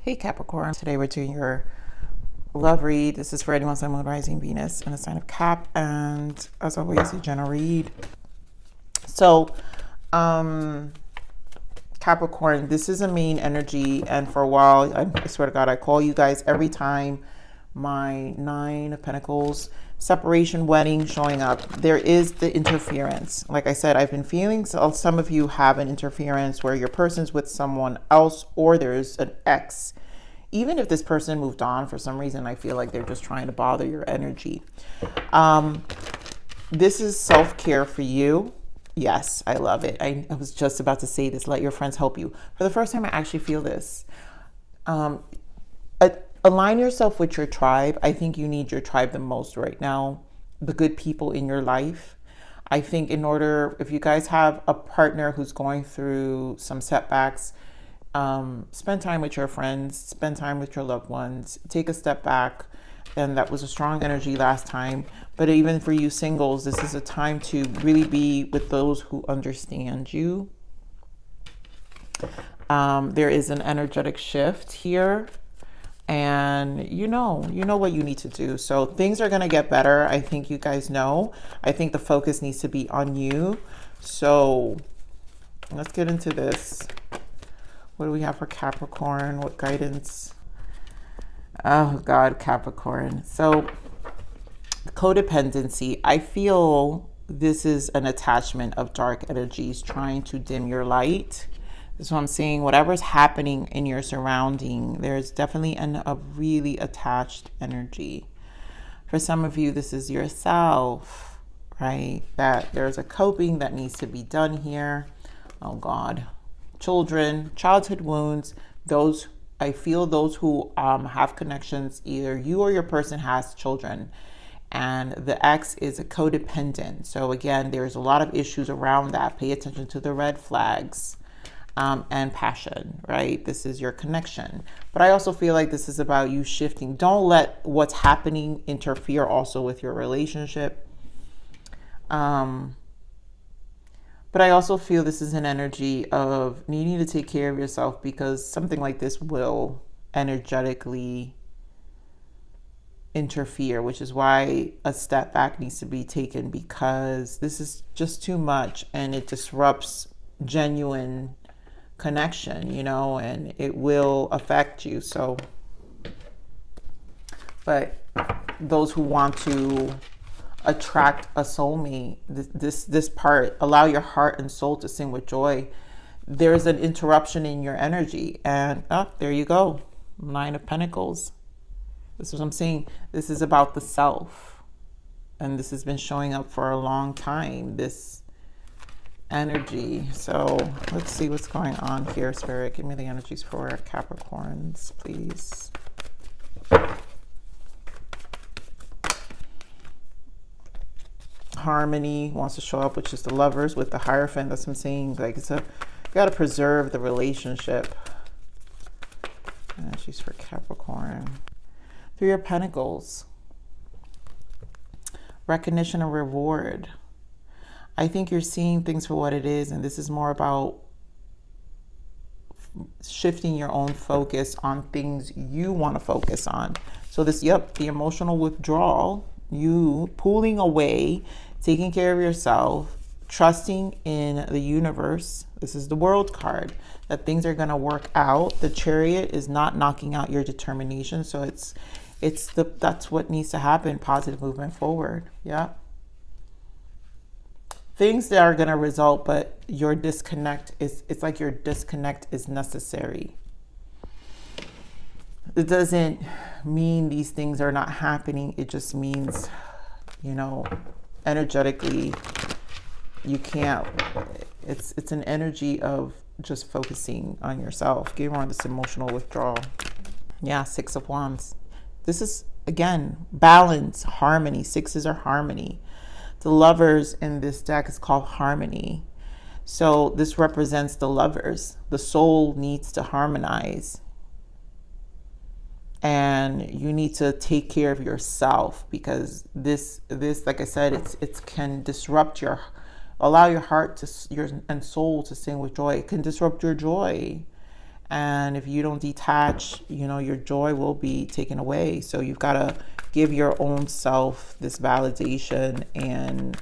Hey Capricorn, today we're doing your love read. This is for anyone sun, moon, rising, Venus, and a sign of Cap, and as always, a general read. So, Capricorn, this is a main energy, and for a while, I swear to God, I call you guys every time my 9 of Pentacles, separation, wedding showing up. There is the interference. Like I said, I've been feeling some of you have an interference where your person's with someone else or there's an ex. Even if this person moved on for some reason, I feel like they're just trying to bother your energy. This is self-care for you. Yes, I love it. I was just about to say this. Let your friends help you. For the first time, I actually feel this. Align yourself with your tribe. I think you need your tribe the most right now. The good people in your life. I think if you guys have a partner who's going through some setbacks, spend time with your friends, spend time with your loved ones, take a step back. And that was a strong energy last time. But even for you singles, this is a time to really be with those who understand you. There is an energetic shift here. And you know what you need to do. So things are going to get better. I think you guys know. I think the focus needs to be on you. So let's get into this. What do we have for Capricorn? What guidance? Oh God, Capricorn. So codependency. I feel this is an attachment of dark energies trying to dim your light. That's what I'm saying. Whatever's happening in your surrounding, there's definitely a really attached energy. For some of you, this is yourself, right? That there's a coping that needs to be done here. Oh God. Children, childhood wounds, I feel those who have connections, either you or your person has children, and the ex is a codependent. So again, there's a lot of issues around that. Pay attention to the red flags. And passion, right? This is your connection. But I also feel like this is about you shifting. Don't let what's happening interfere also with your relationship. But I also feel this is an energy of needing to take care of yourself, because something like this will energetically interfere, which is why a step back needs to be taken, because this is just too much and it disrupts genuine connection, and it will affect you. So, but those who want to attract a soulmate, this part, allow your heart and soul to sing with joy. There's an interruption in your energy, and there you go, 9 of Pentacles. This is what I'm saying. This is about the self, and this has been showing up for a long time, this energy. So let's see what's going on here. Spirit, give me the energies for Capricorns, please. Harmony wants to show up, which is the Lovers with the Hierophant. That's what I'm saying. Like, you got to preserve the relationship. Energies for Capricorn. 3 of Pentacles. Recognition and reward. I think you're seeing things for what it is, and this is more about shifting your own focus on things you want to focus on. So this, the emotional withdrawal, you pulling away, taking care of yourself, trusting in the universe. This is the World card, that things are going to work out. The Chariot is not knocking out your determination. So that's what needs to happen. Positive movement forward. Yeah. Things that are going to result, but your disconnect it's like your disconnect is necessary. It doesn't mean these things are not happening. It just means, energetically, you can't, it's an energy of just focusing on yourself. Give on this emotional withdrawal. Yeah, 6 of Wands. This is, again, balance, harmony. 6s are harmony. The Lovers in this deck is called Harmony. So this represents the Lovers. The soul needs to harmonize. And you need to take care of yourself, because this, like I said, it can disrupt allow your heart and soul to sing with joy. It can disrupt your joy. And if you don't detach, you know, your joy will be taken away. So you've got to give your own self this validation and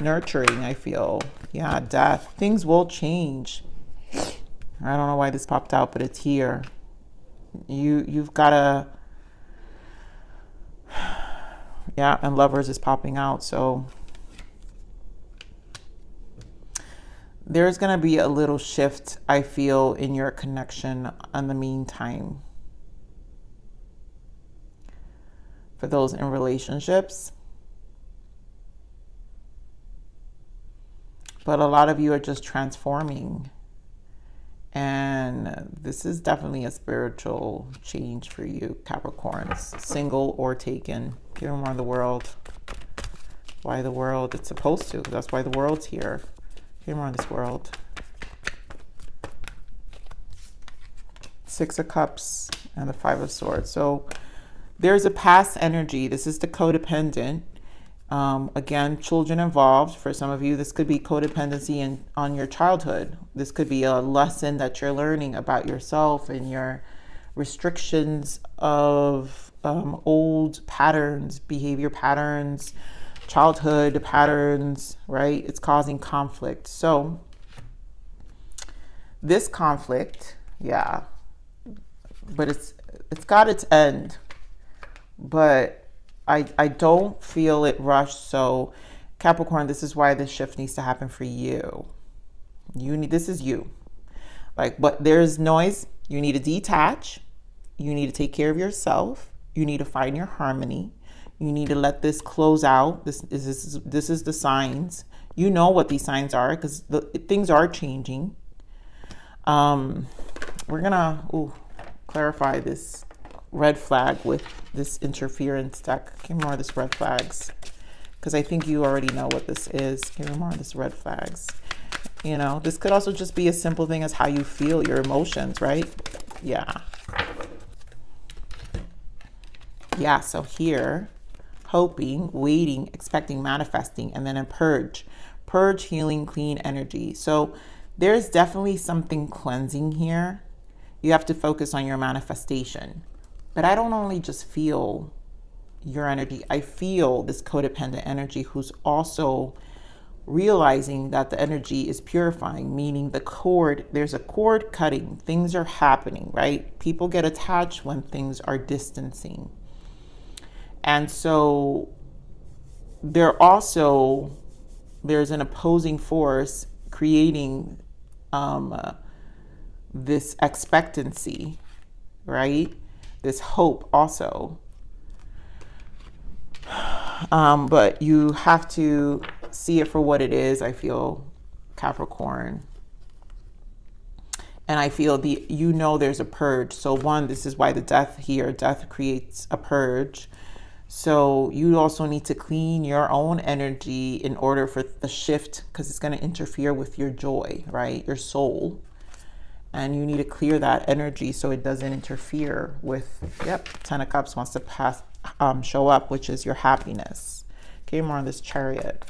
nurturing, I feel. Yeah, death. Things will change. I don't know why this popped out, but it's here. You've got to... Yeah, and Lovers is popping out. So there's going to be a little shift, I feel, in your connection in the meantime. For those in relationships. But a lot of you are just transforming. And this is definitely a spiritual change for you, Capricorns. Single or taken. Give them more the world. Why the world? It's supposed to. That's why the world's here. Give more on this world. Six of Cups and the Five of Swords. So there's a past energy. This is the codependent. Again, children involved. For some of you, this could be codependency on your childhood. This could be a lesson that you're learning about yourself and your restrictions of old patterns, behavior patterns, childhood patterns, right? It's causing conflict. So this conflict, yeah, but it's got its end. But I don't feel it rushed. So Capricorn, this is why this shift needs to happen for you. This is you. Like, but there's noise. You need to detach. You need to take care of yourself. You need to find your harmony. You need to let this close out. This is the signs. You know what these signs are, because things are changing. We're gonna clarify this red flag with this interference deck. Give me more of this red flags, because I think you already know what this is. Give me more of this red flags. You know, this could also just be a simple thing as how you feel, your emotions, right? Yeah. Yeah, so here, hoping, waiting, expecting, manifesting, and then a purge. Purge, healing, clean energy. So there's definitely something cleansing here. You have to focus on your manifestation. But I don't only just feel your energy. I feel this codependent energy who's also realizing that the energy is purifying, meaning there's a cord cutting. Things are happening, right? People get attached when things are distancing. And so there's an opposing force creating this expectancy, right? This hope also. But you have to see it for what it is, I feel, Capricorn. And I feel there's a purge. So one, this is why the death here, death creates a purge. So you also need to clean your own energy in order for the shift, because it's going to interfere with your joy, right? Your soul. And you need to clear that energy so it doesn't interfere with, yep, Ten of Cups wants to show up, which is your happiness. Okay, more on this Chariot.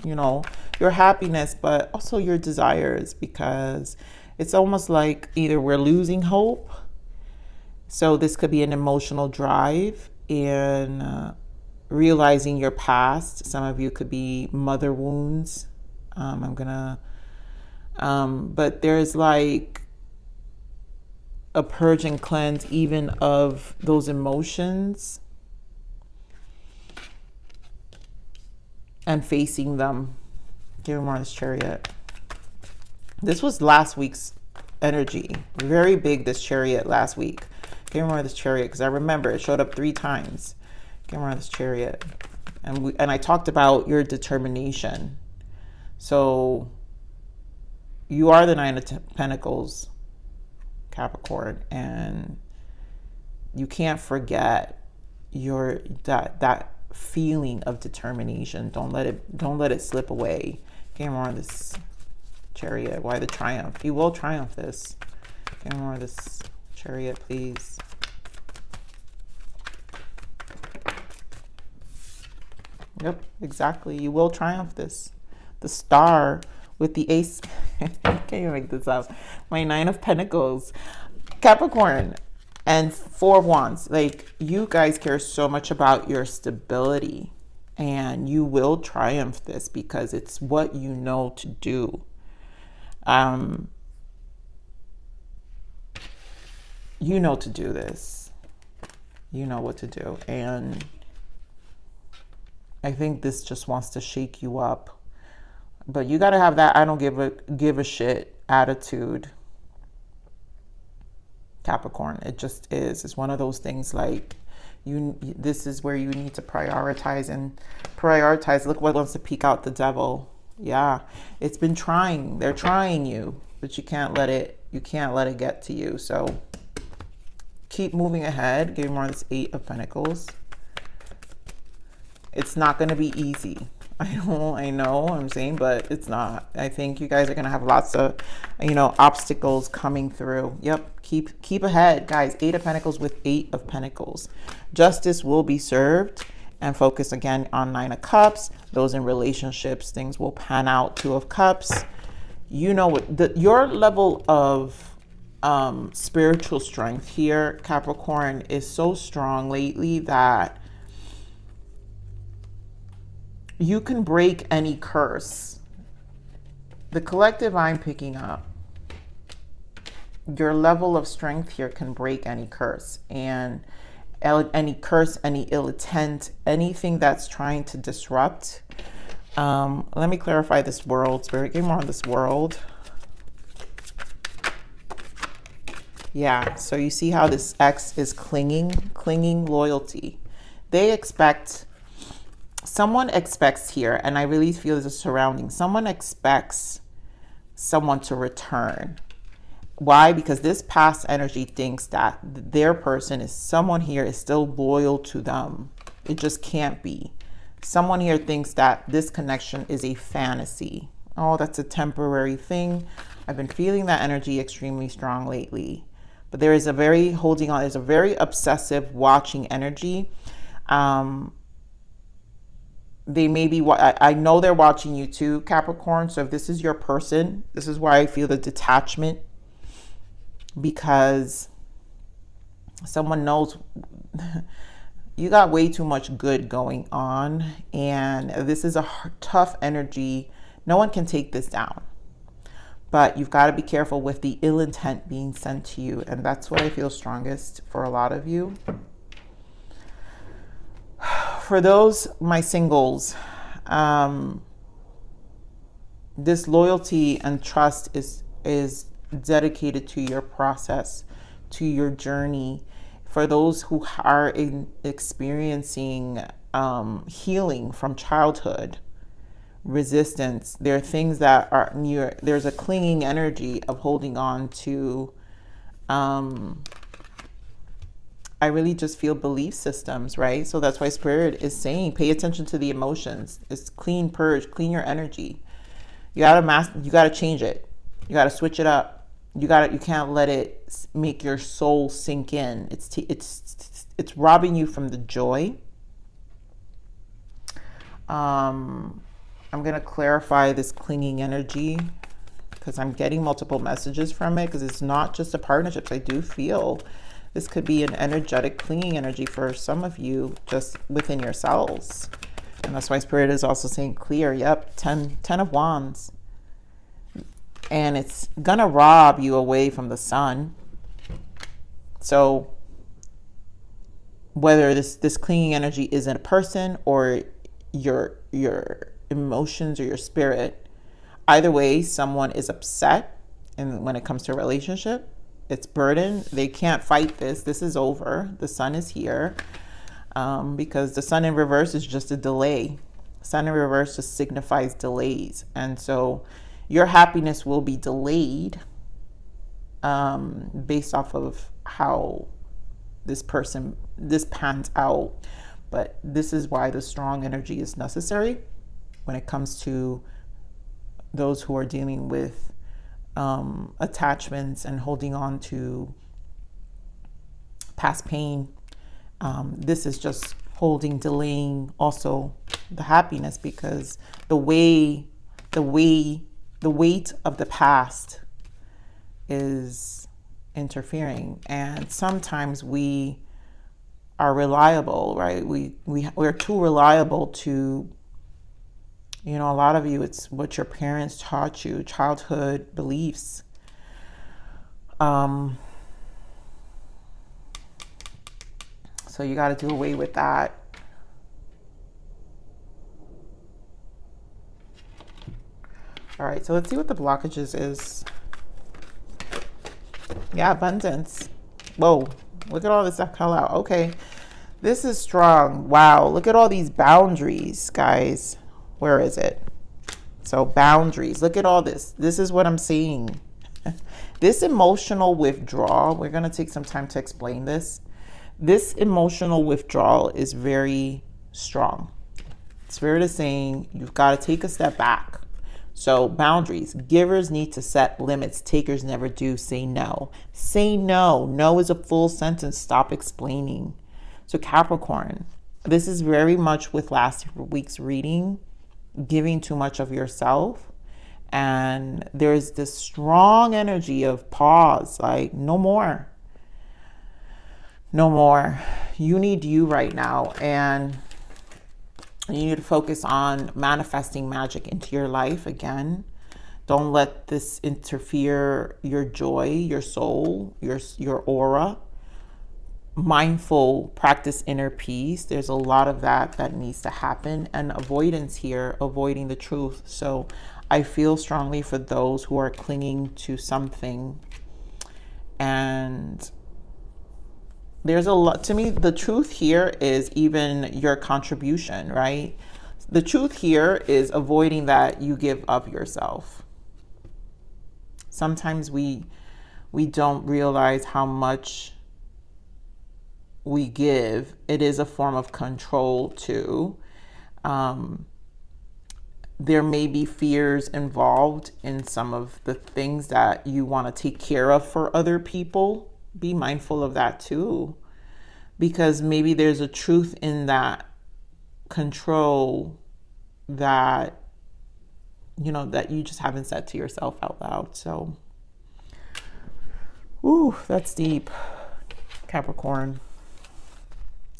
You know, your happiness, but also your desires, because it's almost like either we're losing hope. So this could be an emotional drive in realizing your past. Some of you could be mother wounds. But there's like a purge and cleanse even of those emotions and facing them. Give me more of this Chariot. This was last week's energy. Very big, this Chariot last week. Give me more of this Chariot, because I remember it showed up 3 times. Give me more of this Chariot. And I talked about your determination. So you are the Nine of Pentacles, Capricorn, and you can't forget that feeling of determination. Don't let it slip away. Give me more of this Chariot. Why the triumph? You will triumph this. Give me more of this Chariot, please. Yep, exactly. You will triumph this. The Star with the ace. I can't even make this up. My 9 of Pentacles, Capricorn, and 4 of Wands. Like, you guys care so much about your stability, and you will triumph this because it's what you know to do. You know to do this. You know what to do. And I think this just wants to shake you up. But you got to have that I don't give a shit attitude, Capricorn. It just is. It's one of those things like this is where you need to prioritize and prioritize. Look what wants to peek out the devil. Yeah, it's been trying. They're trying you, but you can't let it get to you. So keep moving ahead. Give me more of this 8 of Pentacles. It's not going to be easy. I know I'm saying, but it's not. I think you guys are going to have lots of, obstacles coming through. Yep. Keep ahead, guys. 8 of Pentacles with 8 of Pentacles. Justice will be served, and focus again on 9 of Cups. Those in relationships, things will pan out. 2 of Cups. You know what your level of spiritual strength here, Capricorn, is so strong lately that you can break any curse. The collective I'm picking up, your level of strength here can break any curse, and any curse, any ill intent, anything that's trying to disrupt. Let me clarify this world. Spirit, give me more on this world. Yeah, so you see how this X is clinging loyalty. Someone expects here, and I really feel there's a surrounding. Someone expects someone to return. Why? Because this past energy thinks that their person someone here is still loyal to them. It just can't be. Someone here thinks that this connection is a fantasy. Oh, that's a temporary thing. I've been feeling that energy extremely strong lately. But there is a very holding on. There's a very obsessive watching energy. They may be, I know they're watching you too, Capricorn. So if this is your person, this is why I feel the detachment, because someone knows you got way too much good going on, and this is a tough energy. No one can take this down, but you've got to be careful with the ill intent being sent to you. And that's what I feel strongest for a lot of you. For those, my singles, this loyalty and trust is dedicated to your process, to your journey. For those who are experiencing healing from childhood, resistance, there are things that are near. There's a clinging energy of holding on to. I really just feel belief systems, right? So that's why Spirit is saying, pay attention to the emotions. It's clean, purge, clean your energy. You gotta change it. You gotta switch it up. You can't let it make your soul sink in. It's robbing you from the joy. I'm gonna clarify this clinging energy because I'm getting multiple messages from it, because it's not just a partnership. I do feel this could be an energetic clinging energy for some of you just within yourselves. And that's why Spirit is also saying clear. Yep, 10 of Wands. And it's going to rob you away from the sun. So whether this clinging energy isn't a person or your emotions or your spirit, either way, someone is upset. And when it comes to a relationship, it's burden. They can't fight this. This is over. The sun is here, because the sun in reverse is just a delay. Sun in reverse just signifies delays. And so your happiness will be delayed based off of how this pans out. But this is why the strong energy is necessary when it comes to those who are dealing with attachments and holding on to past pain. This is just delaying also the happiness, because the way the weight of the past is interfering. And sometimes we are reliable, right? We're too reliable to, you know, a lot of you, it's what your parents taught you, childhood beliefs. So you got to do away with that. All right, so let's see what the blockages is. Yeah, abundance. Whoa, look at all this stuff come out. Okay, this is strong. Wow, look at all these boundaries, guys. Where is it? So boundaries, look at all this. This is what I'm seeing. This emotional withdrawal, we're going to take some time to explain this. This emotional withdrawal is very strong. Spirit is saying you've got to take a step back. So boundaries, givers need to set limits. Takers never do. Say no. Say no. No is a full sentence. Stop explaining. So Capricorn, this is very much with last week's reading, giving too much of yourself. And there's this strong energy of pause, like no more. No more. You need you right now. And you need to focus on manifesting magic into your life again. Don't let this interfere your joy, your soul, your aura. Mindful, practice inner peace. There's a lot of that needs to happen. And avoidance here, avoiding the truth. So I feel strongly for those who are clinging to something. And there's a lot, to me, the truth here is even your contribution, right? The truth here is avoiding that you give up yourself. Sometimes we don't realize how much we give. It is a form of control too. There may be fears involved in some of the things that you want to take care of for other people. Be mindful of that too, because maybe there's a truth in that control that, you know, that you just haven't said to yourself out loud. So, ooh, that's deep, Capricorn.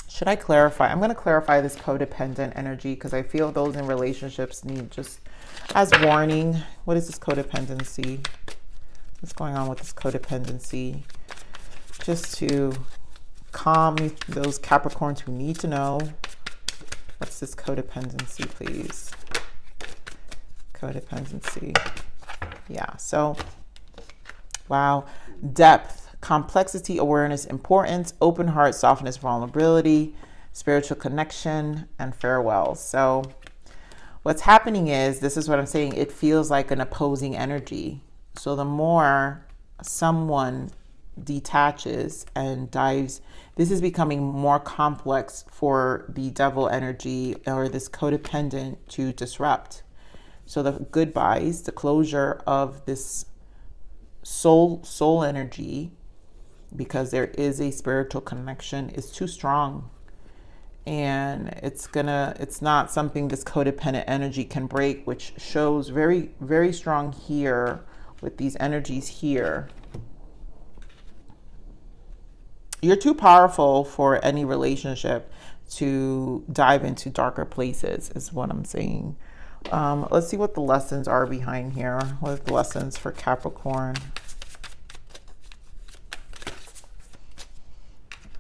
Should I clarify? I'm going to clarify this codependent energy because I feel those in relationships need, just as warning. What is this codependency? What's going on with this codependency? Just to calm those Capricorns who need to know. What's this codependency, please? Codependency. Yeah, so, wow. Depth, complexity, awareness, importance, open heart, softness, vulnerability, spiritual connection, and farewell. So what's happening is, this is what I'm saying, it feels like an opposing energy. So the more someone detaches and dives, this is becoming more complex for the devil energy or this codependent to disrupt. So the goodbyes, the closure of this soul energy, because there is a spiritual connection, is too strong. And it's not something this codependent energy can break, which shows very, very strong here with these energies here. You're too powerful for any relationship to dive into darker places, is what I'm saying. Let's see what the lessons are behind here. What are the lessons for Capricorn?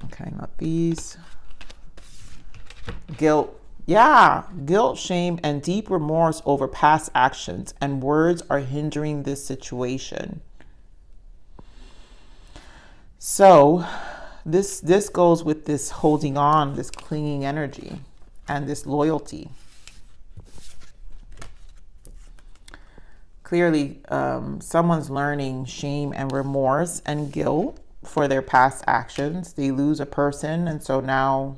Okay, not these. Guilt. Yeah, guilt, shame, and deep remorse over past actions and words are hindering this situation. So this goes with this holding on, this clinging energy, and this loyalty. Clearly, someone's learning shame and remorse and guilt for their past actions. They lose a person, and so now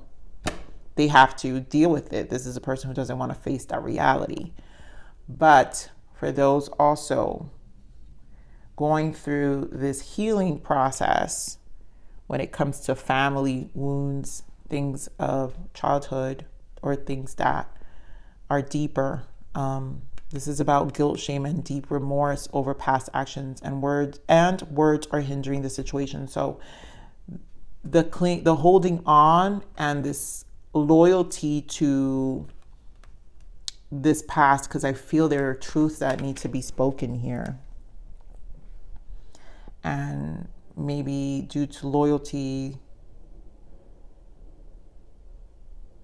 they have to deal with it. This is a person who doesn't want to face that reality. But for those also going through this healing process, when it comes to family wounds, things of childhood, or things that are deeper, This is about guilt, shame, and deep remorse over past actions, and words are hindering the situation. So the holding on and this loyalty to this past, because I feel there are truths that need to be spoken here. And maybe due to loyalty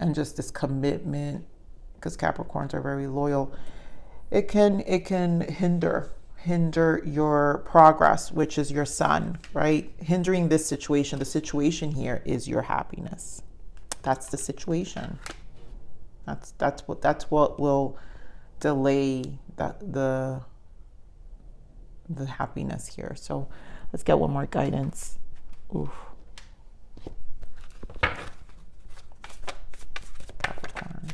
and just this commitment, because Capricorns are very loyal, it can hinder your progress, which is your sun, right? Hindering this situation. The situation here is your happiness. That's the situation. That's what will delay the happiness here. So let's get one more guidance. Oof. Capricorn.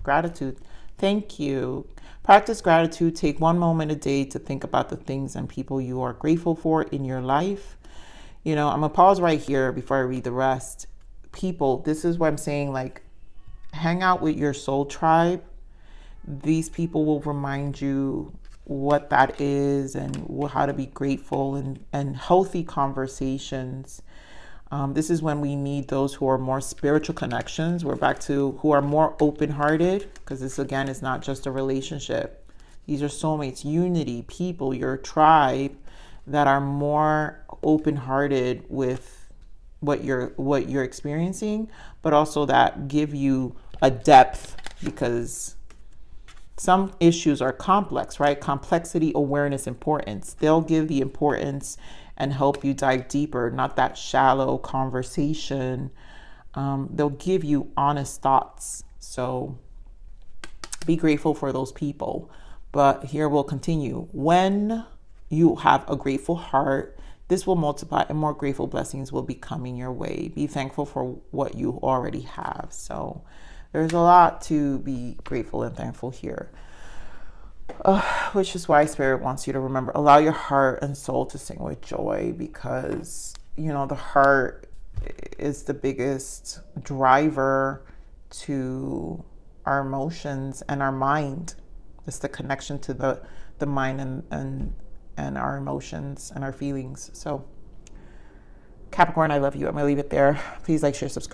Gratitude. Thank you. Practice gratitude. Take one moment a day to think about the things and people you are grateful for in your life. You know, I'm gonna pause right here before I read the rest. People, this is what I'm saying, like, hang out with your soul tribe. These people will remind you what that is and how to be grateful, and healthy conversations. This is when we need those who are more spiritual connections. We're back to who are more open-hearted, because this, again, is not just a relationship. These are soulmates, unity, people, your tribe that are more open-hearted with what you're experiencing, but also that give you a depth, because some issues are complex, right? Complexity, awareness, importance. They'll give the importance and help you dive deeper, not that shallow conversation. They'll give you honest thoughts. So be grateful for those people. But here we'll continue. When you have a grateful heart, this will multiply and more grateful blessings will be coming your way. Be thankful for what you already have. So there's a lot to be grateful and thankful here. Which is why Spirit wants you to remember, allow your heart and soul to sing with joy, because, you know, the heart is the biggest driver to our emotions and our mind. It's the connection to the mind and our emotions and our feelings. So Capricorn, I love you. I'm gonna leave it there. Please like, share, subscribe.